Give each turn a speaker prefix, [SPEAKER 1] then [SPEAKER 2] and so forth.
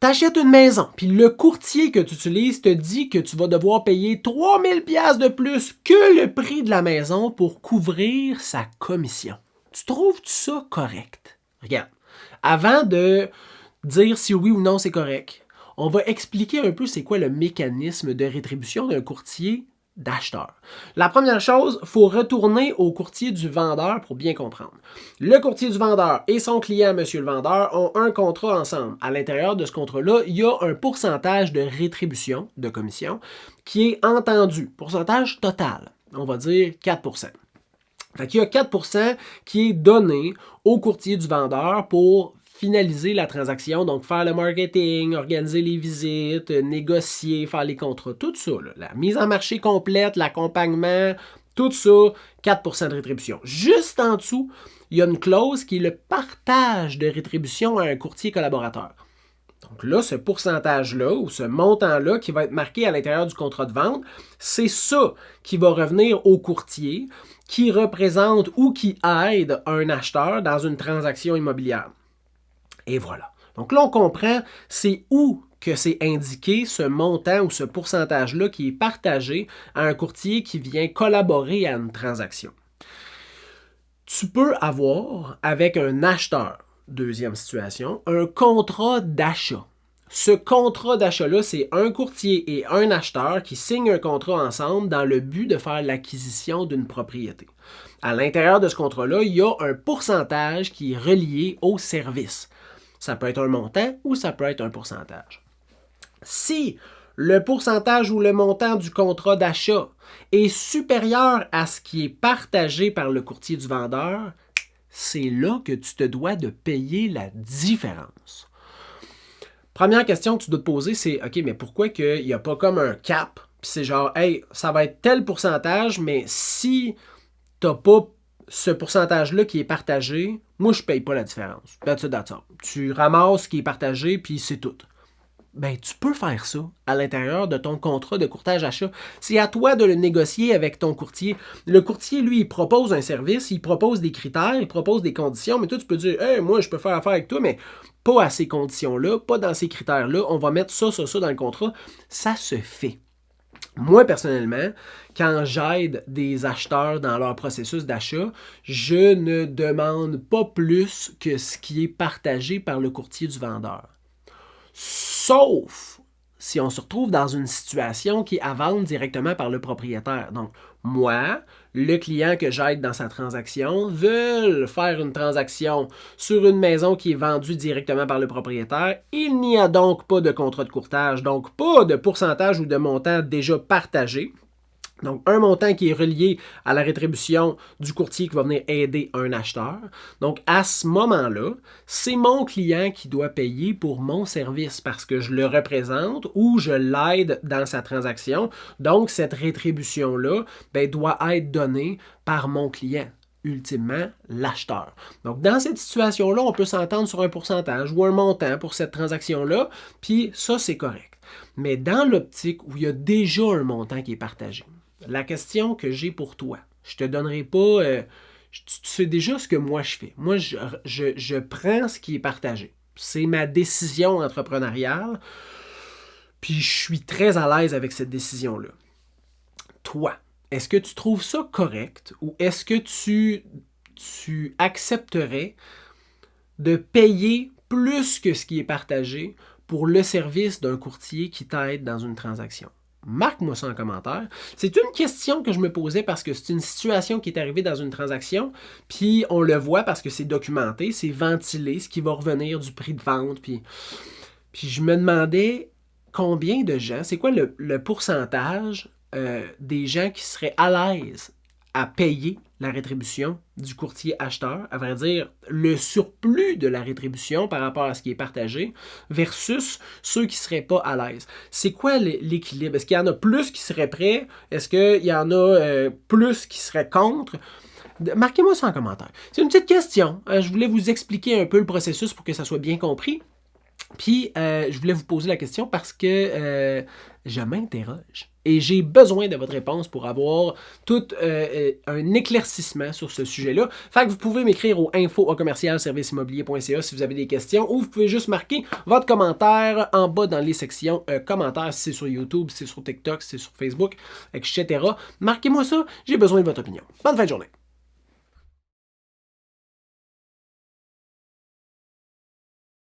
[SPEAKER 1] T'achètes une maison, puis le courtier que tu utilises te dit que tu vas devoir payer 3000 pièces de plus que le prix de la maison pour couvrir sa commission. Tu trouves ça correct? Regarde, avant de dire si oui ou non c'est correct, on va expliquer un peu c'est quoi le mécanisme de rétribution d'un courtier d'acheteur. La première chose, il faut retourner au courtier du vendeur pour bien comprendre. Le courtier du vendeur et son client, monsieur le vendeur, ont un contrat ensemble. À l'intérieur de ce contrat-là, il y a un pourcentage de rétribution, de commission, qui est entendu. Pourcentage total, on va dire 4%. Fait qu'il y a 4% qui est donné au courtier du vendeur pour finaliser la transaction, donc faire le marketing, organiser les visites, négocier, faire les contrats, tout ça, là, la mise en marché complète, l'accompagnement, tout ça, 4% de rétribution. Juste en dessous, il y a une clause qui est le partage de rétribution à un courtier collaborateur. Donc là, ce pourcentage-là ou ce montant-là qui va être marqué à l'intérieur du contrat de vente, c'est ça qui va revenir au courtier qui représente ou qui aide un acheteur dans une transaction immobilière. Et voilà. Donc là, on comprend c'est où que c'est indiqué ce montant ou ce pourcentage-là qui est partagé à un courtier qui vient collaborer à une transaction. Tu peux avoir avec un acheteur, deuxième situation, un contrat d'achat. Ce contrat d'achat-là, c'est un courtier et un acheteur qui signent un contrat ensemble dans le but de faire l'acquisition d'une propriété. À l'intérieur de ce contrat-là, il y a un pourcentage qui est relié au service. Ça peut être un montant ou ça peut être un pourcentage. Si le pourcentage ou le montant du contrat d'achat est supérieur à ce qui est partagé par le courtier du vendeur, c'est là que tu te dois de payer la différence. Première question que tu dois te poser, c'est OK, mais pourquoi il n'y a pas comme un cap? Puis c'est genre, hey, ça va être tel pourcentage, mais si tu n'as pas ce pourcentage-là qui est partagé, moi, je ne paye pas la différence. That's it. Tu ramasses ce qui est partagé, puis c'est tout. Ben, tu peux faire ça à l'intérieur de ton contrat de courtage-achat. C'est à toi de le négocier avec ton courtier. Le courtier, lui, il propose un service, il propose des critères, il propose des conditions, mais toi, tu peux dire, hey, moi, je peux faire affaire avec toi, mais pas à ces conditions-là, pas dans ces critères-là. On va mettre ça dans le contrat. Ça se fait. Moi, personnellement, quand j'aide des acheteurs dans leur processus d'achat, je ne demande pas plus que ce qui est partagé par le courtier du vendeur. Sauf si on se retrouve dans une situation qui est à vendre directement par le propriétaire. Donc, moi, le client que j'aide dans sa transaction, veulent faire une transaction sur une maison qui est vendue directement par le propriétaire. Il n'y a donc pas de contrat de courtage, donc pas de pourcentage ou de montant déjà partagé. Donc, un montant qui est relié à la rétribution du courtier qui va venir aider un acheteur. Donc, à ce moment-là, c'est mon client qui doit payer pour mon service parce que je le représente ou je l'aide dans sa transaction. Donc, cette rétribution-là doit être donnée par mon client. Ultimement, l'acheteur. Donc, dans cette situation-là, on peut s'entendre sur un pourcentage ou un montant pour cette transaction-là, puis ça, c'est correct. Mais dans l'optique où il y a déjà un montant qui est partagé, la question que j'ai pour toi, je te donnerai pas... tu sais déjà ce que moi je fais. Moi, je prends ce qui est partagé. C'est ma décision entrepreneuriale, puis je suis très à l'aise avec cette décision-là. Toi, est-ce que tu trouves ça correct ou est-ce que tu accepterais de payer plus que ce qui est partagé pour le service d'un courtier qui t'aide dans une transaction? Marque-moi ça en commentaire. C'est une question que je me posais parce que c'est une situation qui est arrivée dans une transaction, puis on le voit parce que c'est documenté, c'est ventilé, ce qui va revenir du prix de vente, puis je me demandais combien de gens, c'est quoi le pourcentage des gens qui seraient à l'aise à payer la rétribution du courtier acheteur, à vrai dire, le surplus de la rétribution par rapport à ce qui est partagé, versus ceux qui ne seraient pas à l'aise. C'est quoi l'équilibre? Est-ce qu'il y en a plus qui seraient prêts? Est-ce qu'il y en a plus qui seraient contre? Marquez-moi ça en commentaire. C'est une petite question. Je voulais vous expliquer un peu le processus pour que ça soit bien compris. Puis, je voulais vous poser la question parce que je m'interroge et j'ai besoin de votre réponse pour avoir tout un éclaircissement sur ce sujet-là. Fait que vous pouvez m'écrire au info@serviceimmobilier.ca si vous avez des questions ou vous pouvez juste marquer votre commentaire en bas dans les sections commentaires si c'est sur YouTube, si c'est sur TikTok, si c'est sur Facebook, etc. Marquez-moi ça, j'ai besoin de votre opinion. Bonne fin de journée!